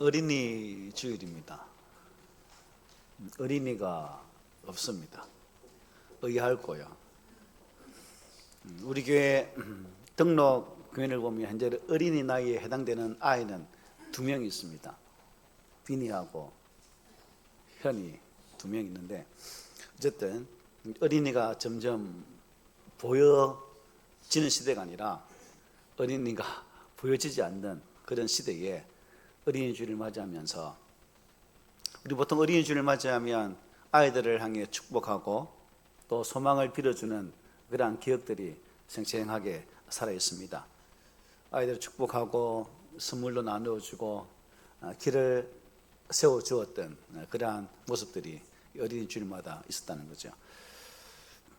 어린이 주일입니다. 어린이가 없습니다. 의아할 거예요. 우리 교회 등록 교인을 보면 현재 어린이 나이에 해당되는 아이는 2명 있습니다. 비니하고 현이 2명 있는데, 어쨌든 어린이가 점점 보여지는 시대가 아니라 어린이가 보여지지 않는 그런 시대에 어린이 주일을 맞이하면서, 우리 보통 어린이 주일을 맞이하면 아이들을 향해 축복하고 또 소망을 빌어주는 그러한 기억들이 생생하게 살아 있습니다. 아이들을 축복하고 선물로 나누어주고 길을 세워주었던 그러한 모습들이 어린이 주일마다 있었다는 거죠.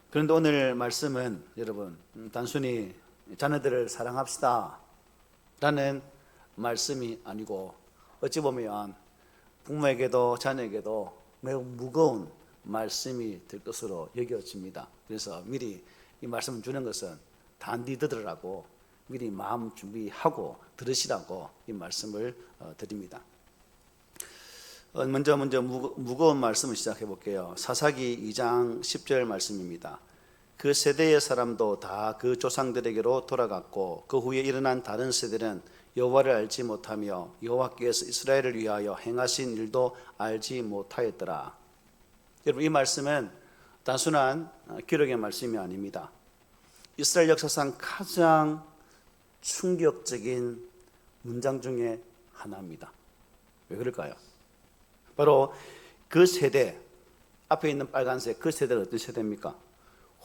그런데 오늘 말씀은 여러분, 단순히 자녀들을 사랑합시다 라는 말씀이 아니고, 어찌 보면 부모에게도 자녀에게도 매우 무거운 말씀이 될 것으로 여겨집니다. 그래서 미리 이 말씀을 주는 것은 단디 들으라고, 미리 마음 준비하고 들으시라고 이 말씀을 드립니다. 먼저 무거운 말씀을 시작해 볼게요. 사사기 2장 10절 말씀입니다. 그 세대의 사람도 다 그 조상들에게로 돌아갔고 그 후에 일어난 다른 세대는 여호와를 알지 못하며 여호와께서 이스라엘을 위하여 행하신 일도 알지 못하였더라. 여러분, 이 말씀은 단순한 기록의 말씀이 아닙니다. 이스라엘 역사상 가장 충격적인 문장 중에 하나입니다. 왜 그럴까요? 바로 그 세대, 앞에 있는 빨간색 그 세대가 어떤 세대입니까?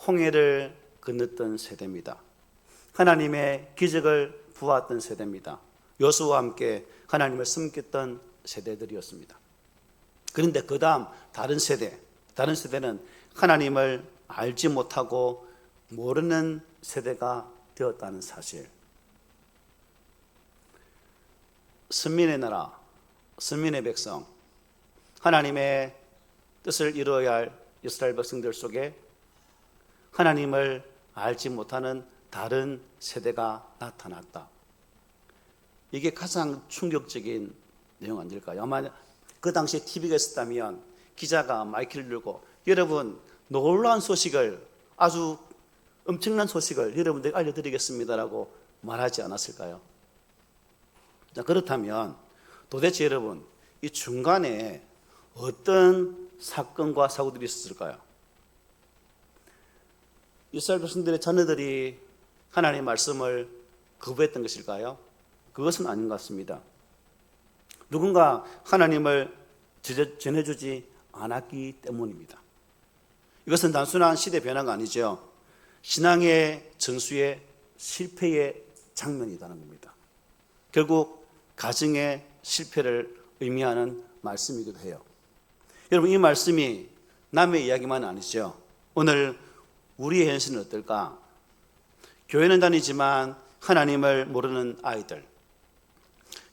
홍해를 건넜던 세대입니다. 하나님의 기적을 보았던 세대입니다. 여수와 함께 하나님을 섬겼던 세대들이었습니다. 그런데 그 다음 다른 세대는 하나님을 알지 못하고 모르는 세대가 되었다는 사실. 선민의 나라, 선민의 백성, 하나님의 뜻을 이루어야 할 이스라엘 백성들 속에 하나님을 알지 못하는 다른 세대가 나타났다. 이게 가장 충격적인 내용 아닐까요? 아마 그 당시에 TV가 있었다면 기자가 마이크를 들고, 여러분, 놀라운 소식을, 아주 엄청난 소식을 여러분들에게 알려드리겠습니다라고 말하지 않았을까요? 자, 그렇다면 도대체 여러분, 이 중간에 어떤 사건과 사고들이 있었을까요? 이스라엘 백성들의 자녀들이 하나님의 말씀을 거부했던 것일까요? 그것은 아닌 것 같습니다. 누군가 하나님을 전해주지 않았기 때문입니다. 이것은 단순한 시대 변화가 아니죠. 신앙의 전수의 실패의 장면이라는 겁니다. 결국 가정의 실패를 의미하는 말씀이기도 해요. 여러분, 이 말씀이 남의 이야기만 아니죠. 오늘 우리의 현실은 어떨까? 교회는 다니지만 하나님을 모르는 아이들,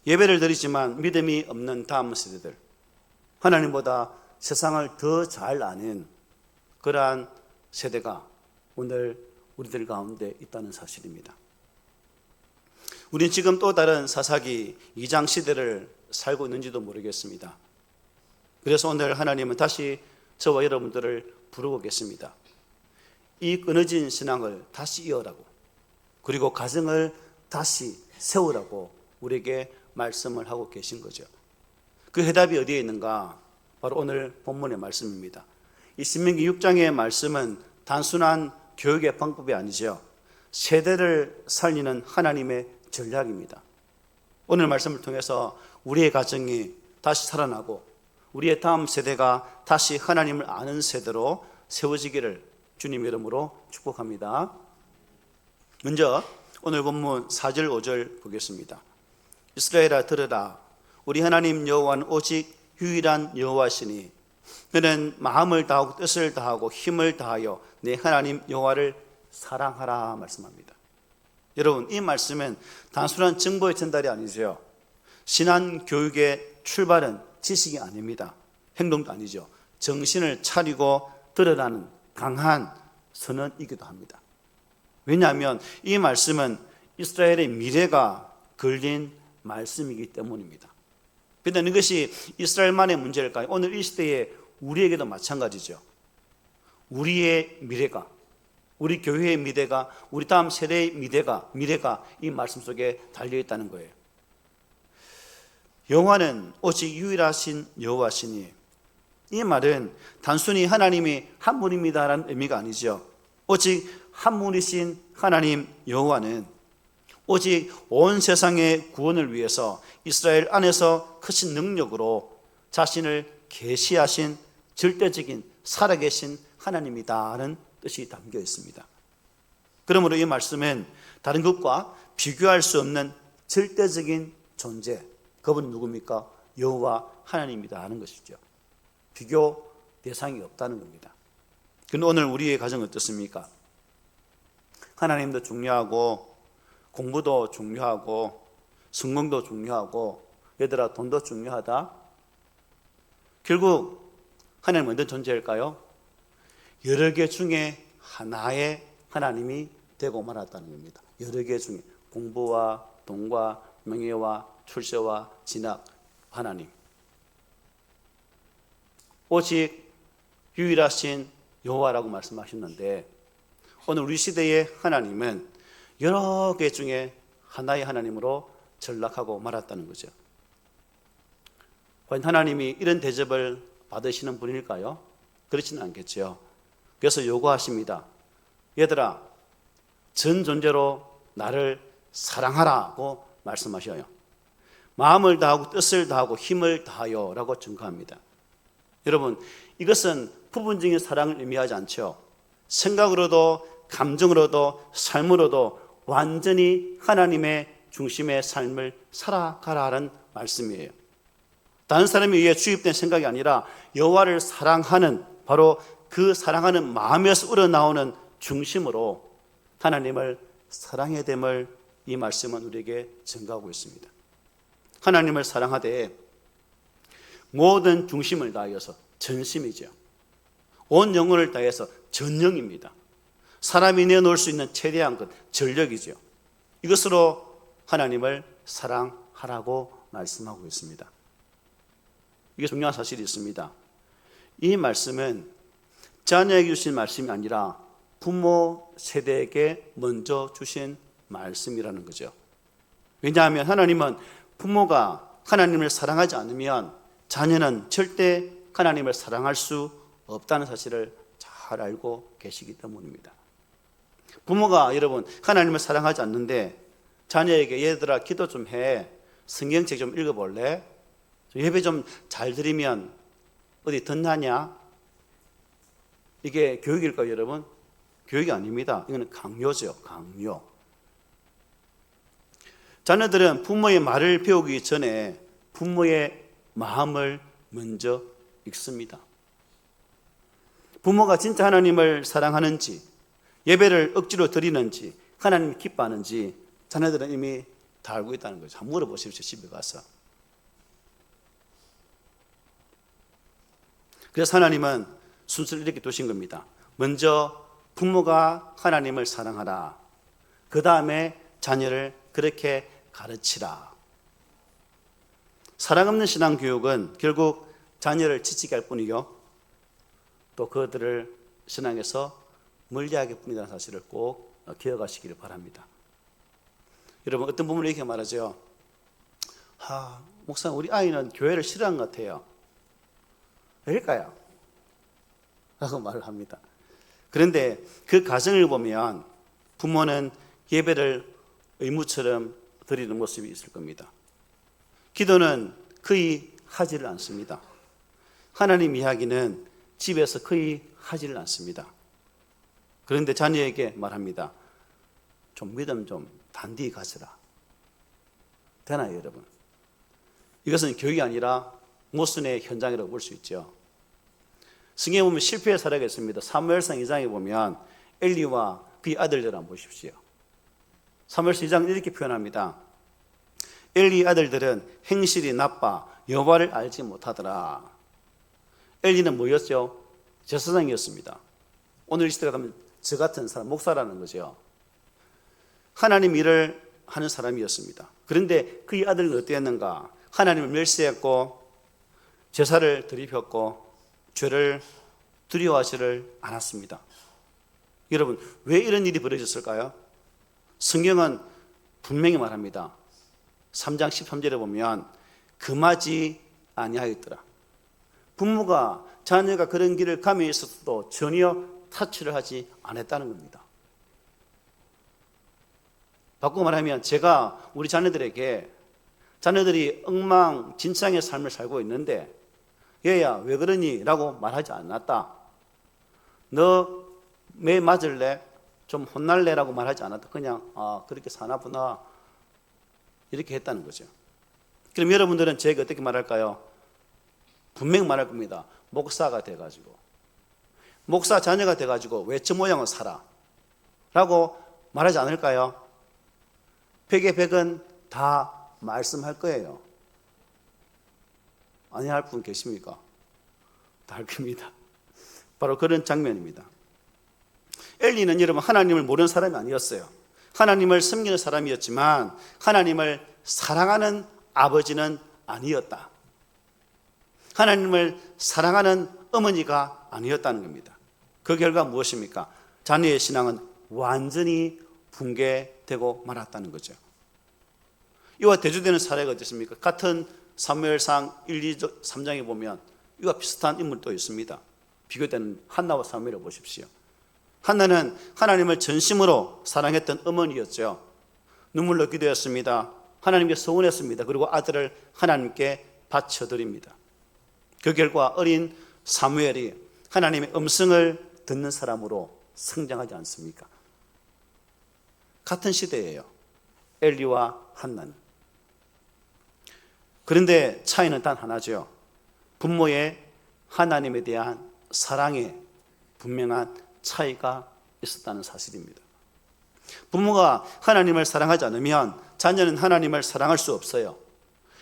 예배를 드리지만 믿음이 없는 다음 세대들, 하나님보다 세상을 더 잘 아는 그러한 세대가 오늘 우리들 가운데 있다는 사실입니다. 우리는 지금 또 다른 사사기 2장 시대를 살고 있는지도 모르겠습니다. 그래서 오늘 하나님은 다시 저와 여러분들을 부르고 계십니다. 이 끊어진 신앙을 다시 이어라고, 그리고 가정을 다시 세우라고 우리에게 말씀을 하고 계신 거죠. 그 해답이 어디에 있는가? 바로 오늘 본문의 말씀입니다. 이 신명기 6장의 말씀은 단순한 교육의 방법이 아니죠. 세대를 살리는 하나님의 전략입니다. 오늘 말씀을 통해서 우리의 가정이 다시 살아나고 우리의 다음 세대가 다시 하나님을 아는 세대로 세워지기를 주님 이름으로 축복합니다. 먼저 오늘 본문 4절 5절 보겠습니다. 이스라엘아 들으라, 우리 하나님 여호와는 오직 유일한 여호와시니 그는 마음을 다하고 뜻을 다하고 힘을 다하여 내 하나님 여호와를 사랑하라 말씀합니다. 여러분, 이 말씀은 단순한 정보의 전달이 아니죠. 신앙 교육의 출발은 지식이 아닙니다. 행동도 아니죠. 정신을 차리고 들으라는 강한 선언이기도 합니다. 왜냐하면 이 말씀은 이스라엘의 미래가 걸린 말씀이기 때문입니다. 그런데 이것이 이스라엘만의 문제일까요? 오늘 이 시대에 우리에게도 마찬가지죠. 우리의 미래가, 우리 교회의 미래가, 우리 다음 세대의 미래가 이 말씀 속에 달려있다는 거예요. 여호와는 오직 유일하신 여호와시니, 이 말은 단순히 하나님이 한 분입니다라는 의미가 아니죠. 오직 한 분이신 하나님 여호와는 오직 온 세상의 구원을 위해서 이스라엘 안에서 크신 능력으로 자신을 계시하신 절대적인 살아계신 하나님이다라는 뜻이 담겨 있습니다. 그러므로 이 말씀은 다른 것과 비교할 수 없는 절대적인 존재, 그분은 누굽니까? 여호와 하나님이다 하는 것이죠. 비교 대상이 없다는 겁니다. 그런데 오늘 우리의 가정은 어떻습니까? 하나님도 중요하고 공부도 중요하고 성공도 중요하고 얘들아 돈도 중요하다. 결국 하나님은 어떤 존재일까요? 여러 개 중에 하나의 하나님이 되고 말았다는 겁니다. 여러 개 중에 공부와 돈과 명예와 출세와 진학, 하나님. 오직 유일하신 여호와라고 말씀하셨는데 오늘 우리 시대의 하나님은 여러 개 중에 하나의 하나님으로 전락하고 말았다는 거죠. 과연 하나님이 이런 대접을 받으시는 분일까요? 그렇지는 않겠죠. 그래서 요구하십니다. 얘들아, 전 존재로 나를 사랑하라고 말씀하셔요. 마음을 다하고 뜻을 다하고 힘을 다하여 라고 증거합니다. 여러분, 이것은 부분적인 사랑을 의미하지 않죠. 생각으로도 감정으로도 삶으로도 완전히 하나님의 중심의 삶을 살아가라는 말씀이에요. 다른 사람에 의해 주입된 생각이 아니라 여호와를 사랑하는, 바로 그 사랑하는 마음에서 우러나오는 중심으로 하나님을 사랑해야 됨을 이 말씀은 우리에게 증거하고 있습니다. 하나님을 사랑하되 모든 중심을 다하여서, 전심이죠. 온 영혼을 다해서 전영입니다. 사람이 내놓을 수 있는 최대한 것, 전력이죠. 이것으로 하나님을 사랑하라고 말씀하고 있습니다. 이게 중요한 사실이 있습니다. 이 말씀은 자녀에게 주신 말씀이 아니라 부모 세대에게 먼저 주신 말씀이라는 거죠. 왜냐하면 하나님은 부모가 하나님을 사랑하지 않으면 자녀는 절대 하나님을 사랑할 수 없다는 사실을 잘 알고 계시기 때문입니다. 부모가 여러분 하나님을 사랑하지 않는데 자녀에게 얘들아 기도 좀 해, 성경책 좀 읽어볼래? 예배 좀 잘 드리면 어디 덧나냐? 이게 교육일까요, 여러분? 교육이 아닙니다. 이거는 강요죠, 강요. 자녀들은 부모의 말을 배우기 전에 부모의 마음을 먼저 읽습니다. 부모가 진짜 하나님을 사랑하는지, 예배를 억지로 드리는지, 하나님이 기뻐하는지 자녀들은 이미 다 알고 있다는 거죠. 한번 물어보십시오, 집에 가서. 그래서 하나님은 순서를 이렇게 두신 겁니다. 먼저 부모가 하나님을 사랑하라. 그 다음에 자녀를 그렇게 가르치라. 사랑 없는 신앙 교육은 결국 자녀를 지치게 할 뿐이요, 또 그들을 신앙에서 멀리하게 뿐이라는 사실을 꼭 기억하시기를 바랍니다. 여러분, 어떤 부모는 이렇게 말하죠. 목사님, 우리 아이는 교회를 싫어하는 것 같아요. 왜일까요? 라고 말을 합니다. 그런데 그 가정을 보면 부모는 예배를 의무처럼 드리는 모습이 있을 겁니다. 기도는 거의 하지를 않습니다. 하나님 이야기는 집에서 거의 하지를 않습니다. 그런데 자녀에게 말합니다. 좀 믿음 좀 단디 가져라. 되나요, 여러분? 이것은 교육이 아니라 모순의 현장이라고 볼 수 있죠. 성경에 보면 실패의 사례가 있습니다. 사무엘상 2장에 보면 엘리와 그의 아들들을 한번 보십시오. 사무엘상 2장은 이렇게 표현합니다. 엘리 아들들은 행실이 나빠 여호와를 알지 못하더라. 엘리는 뭐였죠? 제사장이었습니다. 오늘 이 시대가 가면 저 같은 사람, 목사라는 거죠. 하나님 일을 하는 사람이었습니다. 그런데 그의 아들은 어땠는가? 하나님을 멸시했고 제사를 드리셨고 죄를 두려워하지를 않았습니다. 여러분, 왜 이런 일이 벌어졌을까요? 성경은 분명히 말합니다. 3장 13절에 보면 금하지 아니하였더라. 부모가 자녀가 그런 길을 가며 있어도 전혀 타치를 하지 않았다는 겁니다. 바꾸고 말하면 제가 우리 자녀들에게 자녀들이 엉망진창의 삶을 살고 있는데 얘야 왜 그러니? 라고 말하지 않았다. 너 매 맞을래? 좀 혼날래? 라고 말하지 않았다. 그냥 그렇게 사나구나 이렇게 했다는 거죠. 그럼 여러분들은 제가 어떻게 말할까요? 분명히 말할 겁니다. 목사가 돼가지고 목사 자녀가 돼가지고 왜 저 모양을 살아? 라고 말하지 않을까요? 백에 백은 다 말씀할 거예요. 아니 할 분 계십니까? 다 할 겁니다. 바로 그런 장면입니다. 엘리는 여러분 하나님을 모르는 사람이 아니었어요. 하나님을 섬기는 사람이었지만 하나님을 사랑하는 아버지는 아니었다. 하나님을 사랑하는 어머니가 아니었다는 겁니다. 그 결과 무엇입니까? 자녀의 신앙은 완전히 붕괴되고 말았다는 거죠. 이와 대조되는 사례가 어디 있습니까? 같은 사무엘상 1, 2, 3장에 보면 이와 비슷한 인물도 있습니다. 비교되는 한나와 사무엘을 보십시오. 한나는 하나님을 전심으로 사랑했던 어머니였죠. 눈물로 기도했습니다. 하나님께 서원했습니다. 그리고 아들을 하나님께 바쳐드립니다. 그 결과 어린 사무엘이 하나님의 음성을 듣는 사람으로 성장하지 않습니까? 같은 시대예요. 엘리와 한나는. 그런데 차이는 단 하나죠. 부모의 하나님에 대한 사랑에 분명한 차이가 있었다는 사실입니다. 부모가 하나님을 사랑하지 않으면 자녀는 하나님을 사랑할 수 없어요.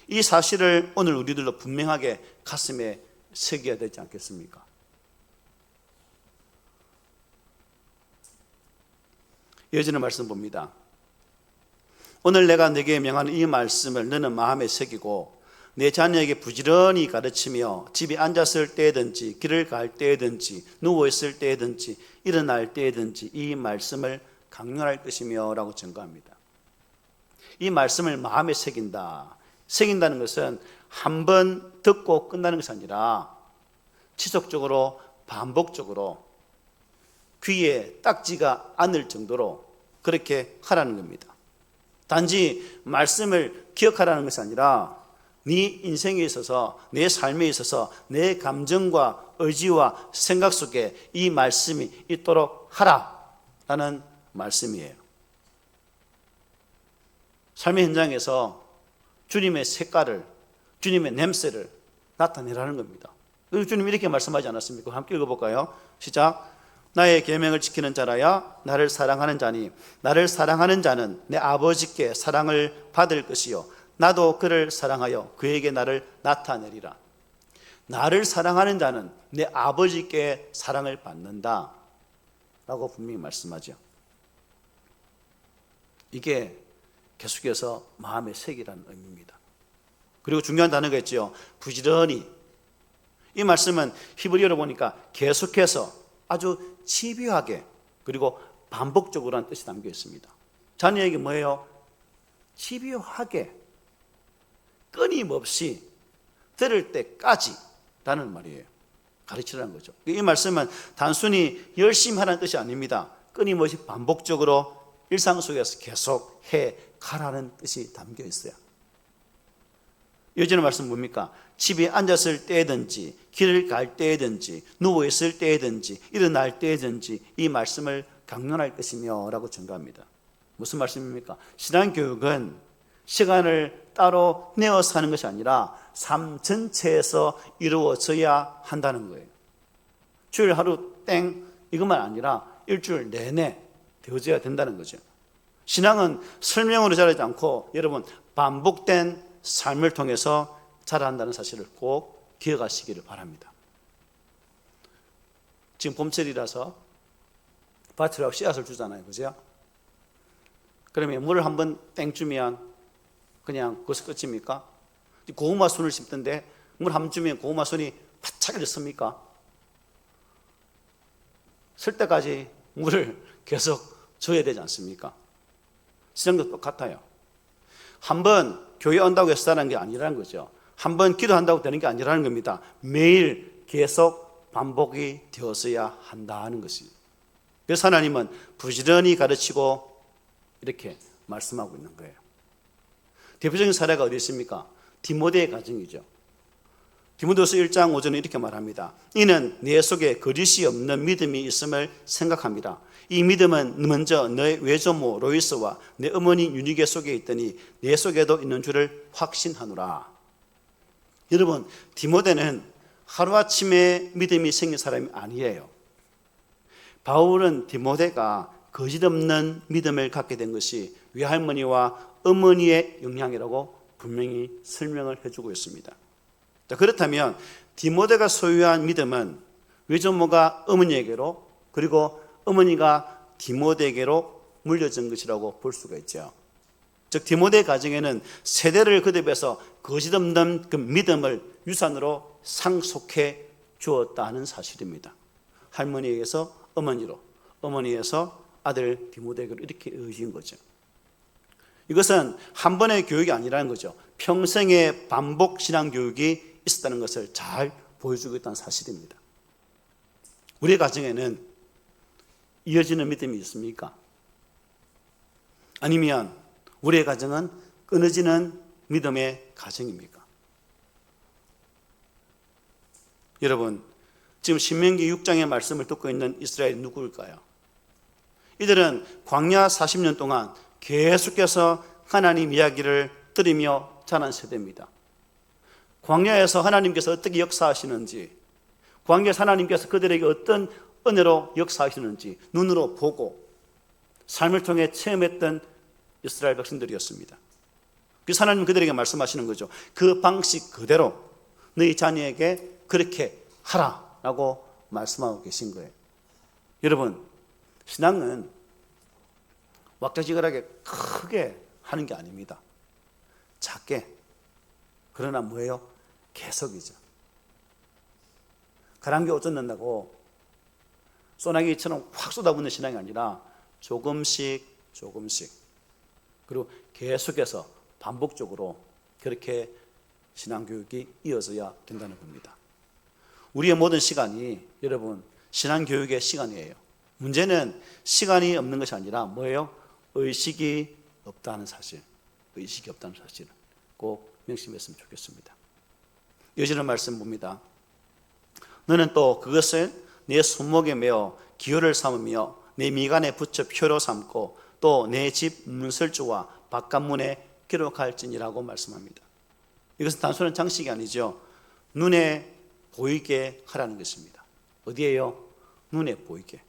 이 사실을 오늘 우리들도 분명하게 가슴에 새겨야 되지 않겠습니까? 이어지는 말씀 봅니다. 오늘 내가 네게 명하는 이 말씀을 너는 마음에 새기고 내 자녀에게 부지런히 가르치며 집에 앉았을 때든지 길을 갈 때든지 누워있을 때든지 일어날 때든지 이 말씀을 강론할 것이며 라고 증거합니다. 이 말씀을 마음에 새긴다. 새긴다는 것은 한 번 듣고 끝나는 것이 아니라 지속적으로 반복적으로 귀에 딱지가 않을 정도로 그렇게 하라는 겁니다. 단지 말씀을 기억하라는 것이 아니라 네 인생에 있어서 내 삶에 있어서 내 감정과 의지와 생각 속에 이 말씀이 있도록 하라라는 말씀이에요. 삶의 현장에서 주님의 색깔을, 주님의 냄새를 나타내라는 겁니다. 주님 이렇게 말씀하지 않았습니까? 함께 읽어볼까요? 시작. 나의 계명을 지키는 자라야 나를 사랑하는 자니 나를 사랑하는 자는 내 아버지께 사랑을 받을 것이요 나도 그를 사랑하여 그에게 나를 나타내리라. 나를 사랑하는 자는 내 아버지께 사랑을 받는다 라고 분명히 말씀하죠. 이게 계속해서 마음에 새기라는 의미입니다. 그리고 중요한 단어가 있죠. 부지런히. 이 말씀은 히브리어로 보니까 계속해서 아주 집요하게 그리고 반복적으로 하는 뜻이 담겨 있습니다. 자녀에게 뭐예요? 집요하게 끊임없이 들을 때까지 라는 말이에요. 가르치라는 거죠. 이 말씀은 단순히 열심히 하라는 뜻이 아닙니다. 끊임없이 반복적으로 일상 속에서 계속 해 가라는 뜻이 담겨 있어요. 이어지는 말씀은 뭡니까? 집에 앉았을 때든지 길을 갈 때든지 누워있을 때든지 일어날 때든지 이 말씀을 강론할 것이며 라고 증거합니다. 무슨 말씀입니까? 신앙교육은 시간을 따로 내어서 하는 것이 아니라 삶 전체에서 이루어져야 한다는 거예요. 주일 하루 땡 이것만 아니라 일주일 내내 되어져야 된다는 거죠. 신앙은 설명으로 자라지 않고 여러분 반복된 삶을 통해서 자란다는 사실을 꼭 기억하시기를 바랍니다. 지금 봄철이라서 밭이라고 씨앗을 주잖아요. 그죠? 그러면 물을 한번 땡 주면 그냥 거기서 끝입니까? 고구마 순을 심던데 물 한 번 주면 고구마 순이 바짝 일었습니까? 쓸 때까지 물을 계속 줘야 되지 않습니까? 신앙도 똑같아요. 한번 교회 온다고 해서 되는 게 아니라는 거죠. 한번 기도한다고 되는 게 아니라는 겁니다. 매일 계속 반복이 되어서야 한다는 것이죠. 그래서 하나님은 부지런히 가르치고 이렇게 말씀하고 있는 거예요. 대표적인 사례가 어디 있습니까? 디모데의 가정이죠. 디모데후서 1장 5절은 이렇게 말합니다. 이는 내 속에 거짓이 없는 믿음이 있음을 생각합니다. 이 믿음은 먼저 너의 외조모 로이스와 내 어머니 유니게 속에 있더니 내 속에도 있는 줄을 확신하노라. 여러분, 디모데는 하루아침에 믿음이 생긴 사람이 아니에요. 바울은 디모데가 거짓 없는 믿음을 갖게 된 것이 외할머니와 어머니의 영향이라고 분명히 설명을 해주고 있습니다. 자, 그렇다면 디모데가 소유한 믿음은 외조모가 어머니에게로 그리고 어머니가 디모데에게로 물려진 것이라고 볼 수가 있죠. 즉 디모데 가정에는 세대를 거듭해서 거짓 없는 그 믿음을 유산으로 상속해 주었다는 사실입니다. 할머니에게서 어머니로, 어머니에서 아들 디모데에게로 이렇게 이어진 거죠. 이것은 한 번의 교육이 아니라는 거죠. 평생의 반복 신앙 교육이 있었다는 것을 잘 보여주고 있다는 사실입니다. 우리 가정에는 이어지는 믿음이 있습니까? 아니면 우리의 가정은 끊어지는 믿음의 가정입니까? 여러분, 지금 신명기 6장의 말씀을 듣고 있는 이스라엘이 누구일까요? 이들은 광야 40년 동안 계속해서 하나님 이야기를 들으며 자란 세대입니다. 광야에서 하나님께서 어떻게 역사하시는지, 광야에서 하나님께서 그들에게 어떤 은혜로 역사하시는지 눈으로 보고 삶을 통해 체험했던 이스라엘 백성들이었습니다. 그래서 하나님은 그들에게 말씀하시는 거죠. 그 방식 그대로 너희 자녀에게 그렇게 하라라고 말씀하고 계신 거예요. 여러분, 신앙은 왁자지껄하게 크게 하는 게 아닙니다. 작게. 그러나 뭐예요? 계속이죠. 가랑비 옷 젖는다고 소나기처럼 확 쏟아붓는 신앙이 아니라 조금씩 그리고 계속해서 반복적으로 그렇게 신앙교육이 이어져야 된다는 겁니다. 우리의 모든 시간이 여러분 신앙교육의 시간이에요. 문제는 시간이 없는 것이 아니라 뭐예요? 의식이 없다는 사실. 의식이 없다는 사실을 꼭 명심했으면 좋겠습니다. 이어지는 말씀 봅니다. 너는 또 그것을 내 손목에 메어 기호를 삼으며 내 미간에 붙여 표로 삼고 또 내 집 문설주와 바깥문에 기록할지니라고 말씀합니다. 이것은 단순한 장식이 아니죠. 눈에 보이게 하라는 것입니다. 어디에요? 눈에 보이게.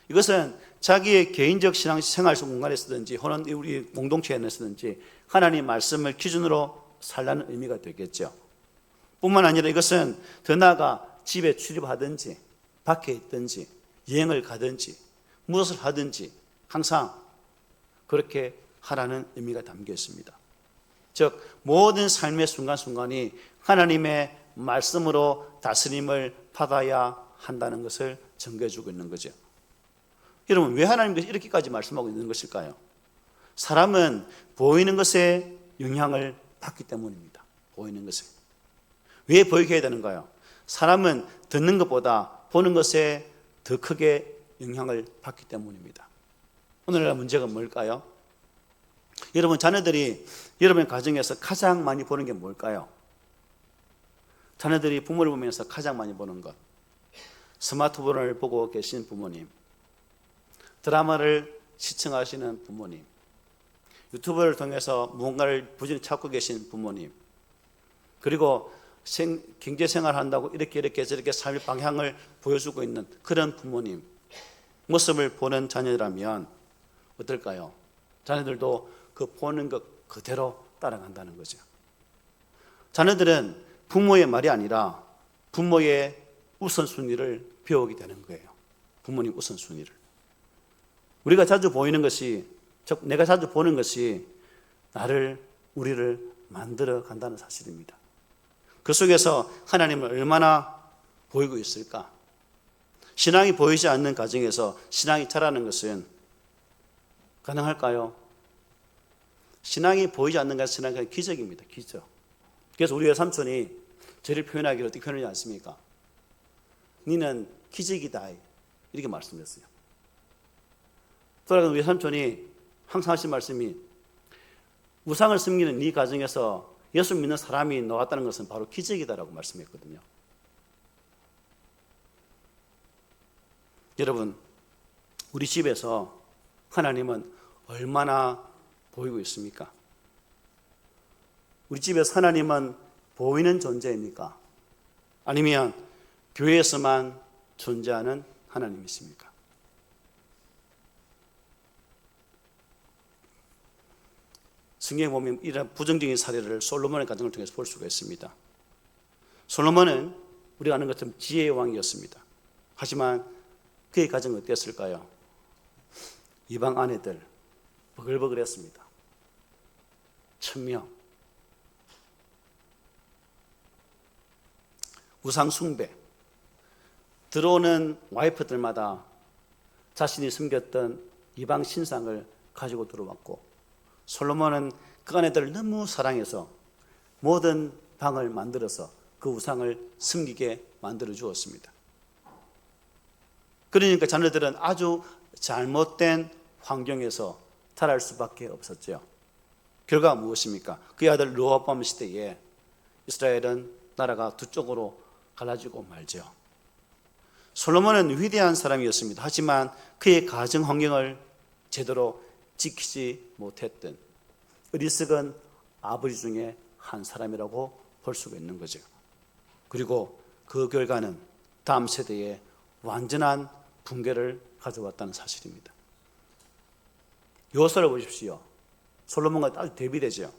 이것은 자기의 개인적 신앙생활 공간에서든지 혹은 우리 공동체에서든지 하나님 말씀을 기준으로 살라는 의미가 되겠죠. 뿐만 아니라 이것은 더 나아가 집에 출입하든지 밖에 있든지 여행을 가든지 무엇을 하든지 항상 그렇게 하라는 의미가 담겨 있습니다. 즉 모든 삶의 순간순간이 하나님의 말씀으로 다스림을 받아야 한다는 것을 전개해주고 있는 거죠. 여러분, 왜 하나님께서 이렇게까지 말씀하고 있는 것일까요? 사람은 보이는 것에 영향을 받기 때문입니다. 보이는 것에. 왜 보이게 해야 되는가요? 사람은 듣는 것보다 보는 것에 더 크게 영향을 받기 때문입니다. 오늘날 문제가 뭘까요? 여러분, 자녀들이 여러분의 가정에서 가장 많이 보는 게 뭘까요? 자녀들이 부모를 보면서 가장 많이 보는 것. 스마트폰을 보고 계신 부모님, 드라마를 시청하시는 부모님, 유튜브를 통해서 무언가를 부지런히 찾고 계신 부모님, 그리고 경제생활 한다고 이렇게 저렇게 삶의 방향을 보여주고 있는 그런 부모님 모습을 보는 자녀라면 어떨까요? 자녀들도 그 보는 것 그대로 따라간다는 거죠. 자녀들은 부모의 말이 아니라 부모의 우선순위를 배우게 되는 거예요. 부모님 우선순위를. 우리가 자주 보이는 것이, 즉 내가 자주 보는 것이 우리를 만들어 간다는 사실입니다. 그 속에서 하나님을 얼마나 보이고 있을까? 신앙이 보이지 않는 가정에서 신앙이 자라는 것은 가능할까요? 신앙이 보이지 않는 것은 신앙은 기적입니다. 기적. 그래서 우리 외삼촌이 저를 표현하기를 어떻게 표현하지 않습니까? 니는 기적이다 이렇게 말씀했어요. 돌아가는 외삼촌이 항상 하신 말씀이 우상을 섬기는 네 가정에서 예수 믿는 사람이 나왔다는 것은 바로 기적이다라고 말씀했거든요. 여러분, 우리 집에서 하나님은 얼마나 보이고 있습니까? 우리 집에서 하나님은 보이는 존재입니까? 아니면 교회에서만 존재하는 하나님이십니까? 성경에 보면 이런 부정적인 사례를 솔로몬의 가정을 통해서 볼 수가 있습니다. 솔로몬은 우리가 아는 것처럼 지혜의 왕이었습니다. 하지만 그의 가정은 어땠을까요? 이방 아내들 버글버글했습니다. 천명, 우상 숭배, 들어오는 와이프들마다 자신이 숨겼던 이방 신상을 가지고 들어왔고, 솔로몬은 그 아내들을 너무 사랑해서 모든 방을 만들어서 그 우상을 숨기게 만들어 주었습니다. 그러니까 자녀들은 아주 잘못된 환경에서 자랄 수밖에 없었죠. 결과가 무엇입니까? 그의 아들 르호보암 시대에 이스라엘은 나라가 두 쪽으로 갈라지고 말죠. 솔로몬은 위대한 사람이었습니다. 하지만 그의 가정 환경을 제대로 지키지 못했던 어리석은 아버지 중에 한 사람이라고 볼 수가 있는 거죠. 그리고 그 결과는 다음 세대에 완전한 붕괴를 가져왔다는 사실입니다. 요소를 보십시오. 솔로몬과 아주 대비되죠.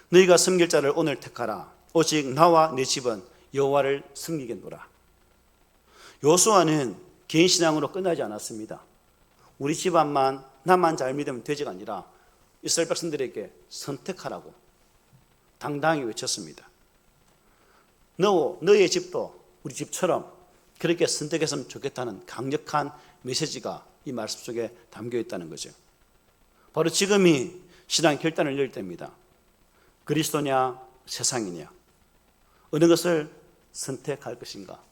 너희가 섬길 자를 오늘 택하라. 오직 나와 내 집은 여호와를 섬기겠노라. 요수아는 개인 신앙으로 끝나지 않았습니다. 우리 집안만 나만 잘 믿으면 되지가 아니라 이스라엘 백성들에게 선택하라고 당당히 외쳤습니다. 너의 집도 우리 집처럼 그렇게 선택했으면 좋겠다는 강력한 메시지가 이 말씀 속에 담겨 있다는 거죠. 바로 지금이 신앙 결단을 낼 때입니다. 그리스도냐 세상이냐, 어느 것을 선택할 것인가.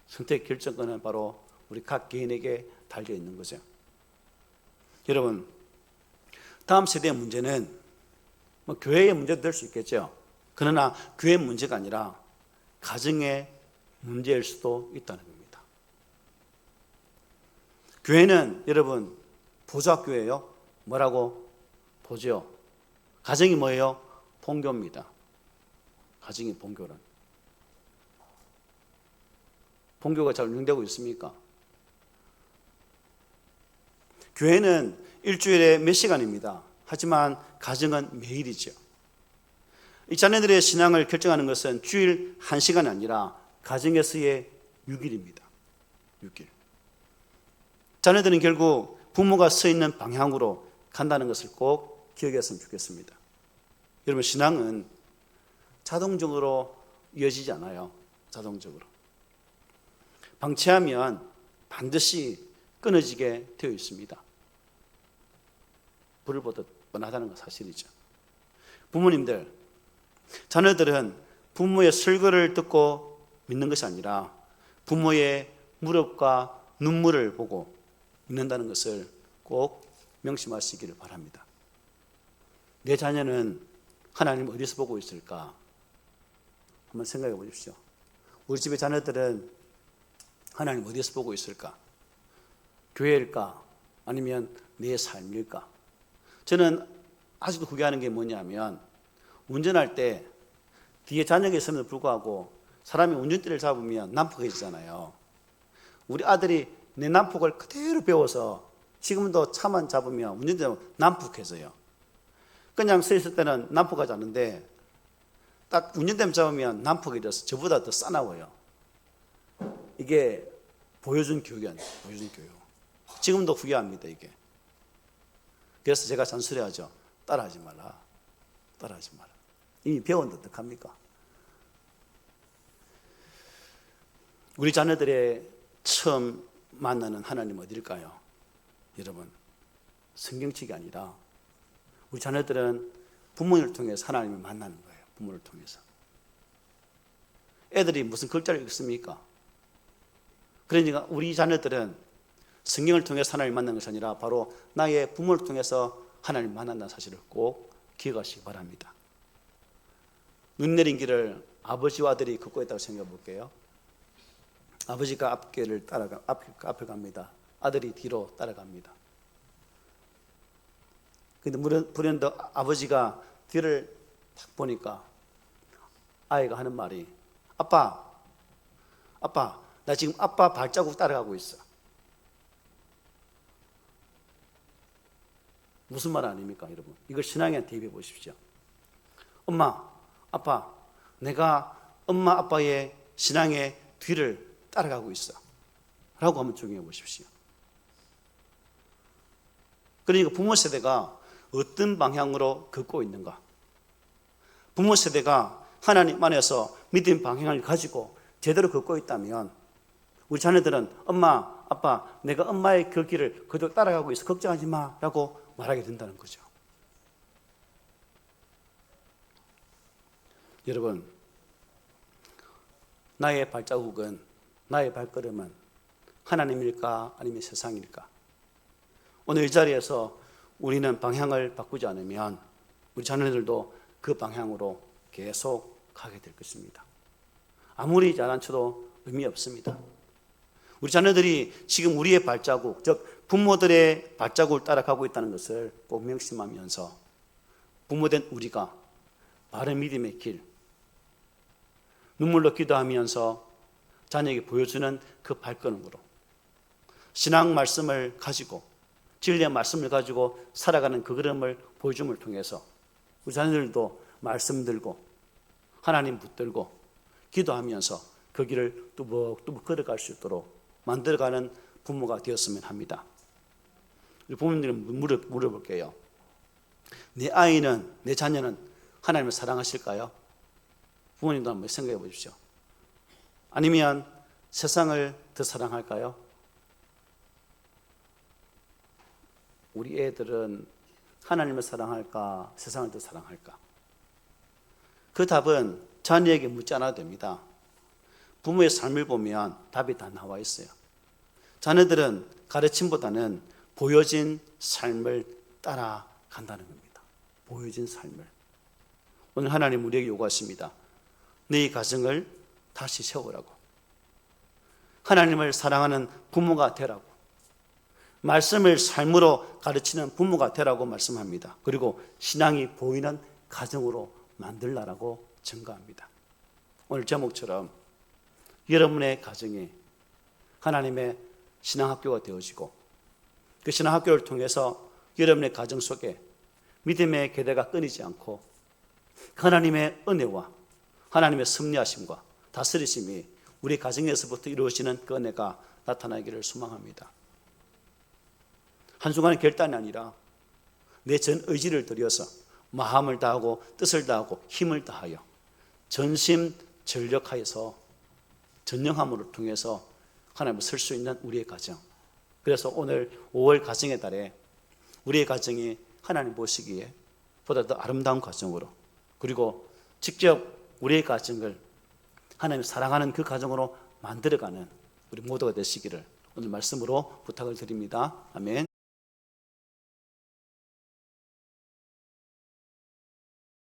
선택 결정권은 바로 우리 각 개인에게 달려 있는 거죠. 여러분, 다음 세대의 문제는 교회의 문제도 될 수 있겠죠. 그러나 교회의 문제가 아니라 가정의 문제일 수도 있다는 겁니다. 교회는 여러분 보좌교회예요. 뭐라고 보죠? 가정이 뭐예요? 본교입니다. 가정이 본교란. 본교가 잘 운영되고 있습니까? 교회는 일주일에 몇 시간입니다. 하지만 가정은 매일이죠. 이 자녀들의 신앙을 결정하는 것은 주일 1시간이 아니라 가정에서의 6일입니다. 6일. 자녀들은 결국 부모가 서 있는 방향으로 간다는 것을 꼭 기억했으면 좋겠습니다. 여러분, 신앙은 자동적으로 이어지지 않아요. 자동적으로. 방치하면 반드시 끊어지게 되어 있습니다. 불을 보듯 뻔하다는 건 사실이죠. 부모님들, 자녀들은 부모의 설교를 듣고 믿는 것이 아니라 부모의 무릎과 눈물을 보고 믿는다는 것을 꼭 명심하시기를 바랍니다. 내 자녀는 하나님을 어디서 보고 있을까? 한번 생각해 보십시오. 우리 집의 자녀들은 하나님 어디서 보고 있을까? 교회일까? 아니면 내 삶일까? 저는 아직도 구경하는 게 뭐냐면, 운전할 때 뒤에 자녀가 있음에도 불구하고 사람이 운전대를 잡으면 난폭해지잖아요. 우리 아들이 내 난폭을 그대로 배워서 지금도 차만 잡으면 운전대가 난폭해져요. 그냥 서 있을 때는 난폭하지 않은데 딱 운전대만 잡으면 난폭해져서 저보다 더 싸나워요. 이게 보여준 교육이 아니에요. 보여준 교육. 지금도 후회합니다, 이게. 그래서 제가 잔소리하죠. 따라하지 말라. 따라하지 마라. 이미 배웠는데 어떡합니까? 우리 자녀들의 처음 만나는 하나님 어딜까요? 여러분, 성경책이 아니라 우리 자녀들은 부모님을 통해서 하나님을 만나는 거예요. 부모를 통해서. 애들이 무슨 글자를 읽습니까? 그러니까 우리 자녀들은 성경을 통해서 하나님을 만나는 것이 아니라 바로 나의 부모를 통해서 하나님을 만난다는 사실을 꼭 기억하시기 바랍니다. 눈 내린 길을 아버지와 아들이 걷고 있다고 생각해 볼게요. 아버지가 앞을 갑니다. 아들이 뒤로 따라갑니다. 근데 불현듯 아버지가 뒤를 딱 보니까 아이가 하는 말이, 아빠, 나 지금 아빠 발자국 따라가고 있어. 무슨 말 아닙니까, 여러분? 이걸 신앙에 대입해 보십시오. 엄마, 아빠, 내가 엄마, 아빠의 신앙의 뒤를 따라가고 있어. 라고 한번 적용해 보십시오. 그러니까 부모 세대가 어떤 방향으로 걷고 있는가? 부모 세대가 하나님 안에서 믿음 방향을 가지고 제대로 걷고 있다면 우리 자녀들은 엄마, 아빠, 내가 엄마의 그 길을 그대로 따라가고 있어. 걱정하지 마. 라고 말하게 된다는 거죠. 여러분, 나의 발자국은, 나의 발걸음은 하나님일까 아니면 세상일까? 오늘 이 자리에서 우리는 방향을 바꾸지 않으면 우리 자녀들도 그 방향으로 계속 가게 될 것입니다. 아무리 잘난 척도 의미 없습니다. 우리 자녀들이 지금 우리의 발자국, 즉 부모들의 발자국을 따라가고 있다는 것을 꼭 명심하면서 부모된 우리가 바른 믿음의 길, 눈물로 기도하면서 자녀에게 보여주는 그 발걸음으로 신앙 말씀을 가지고 진리의 말씀을 가지고 살아가는 그 걸음을 보여줌을 통해서 우리 자녀들도 말씀 들고 하나님 붙들고 기도하면서 그 길을 뚜벅뚜벅 걸어갈 수 있도록 만들어가는 부모가 되었으면 합니다. 우리 부모님들은 물어볼게요. 내 아이는, 내 자녀는 하나님을 사랑하실까요? 부모님도 한번 생각해 보십시오. 아니면 세상을 더 사랑할까요? 우리 애들은 하나님을 사랑할까, 세상을 더 사랑할까? 그 답은 자녀에게 묻지 않아도 됩니다. 부모의 삶을 보면 답이 다 나와 있어요. 자녀들은 가르침보다는 보여진 삶을 따라간다는 겁니다. 보여진 삶을. 오늘 하나님 우리에게 요구하십니다. 너희 가정을 다시 세우라고. 하나님을 사랑하는 부모가 되라고. 말씀을 삶으로 가르치는 부모가 되라고 말씀합니다. 그리고 신앙이 보이는 가정으로 만들라라고 증거합니다. 오늘 제목처럼 여러분의 가정이 하나님의 신앙학교가 되어지고 그 신앙학교를 통해서 여러분의 가정 속에 믿음의 계대가 끊이지 않고 하나님의 은혜와 하나님의 섭리하심과 다스리심이 우리 가정에서부터 이루어지는 그 은혜가 나타나기를 소망합니다. 한순간의 결단이 아니라 내 전 의지를 들여서 마음을 다하고 뜻을 다하고 힘을 다하여 전심전력하여서 전념함을 통해서 하나님을 쓸 수 있는 우리의 가정. 그래서 오늘 5월 가정의 달에 우리의 가정이 하나님 보시기에 보다 더 아름다운 가정으로 그리고 직접 우리의 가정을 하나님 사랑하는 그 가정으로 만들어가는 우리 모두가 되시기를 오늘 말씀으로 부탁을 드립니다. 아멘.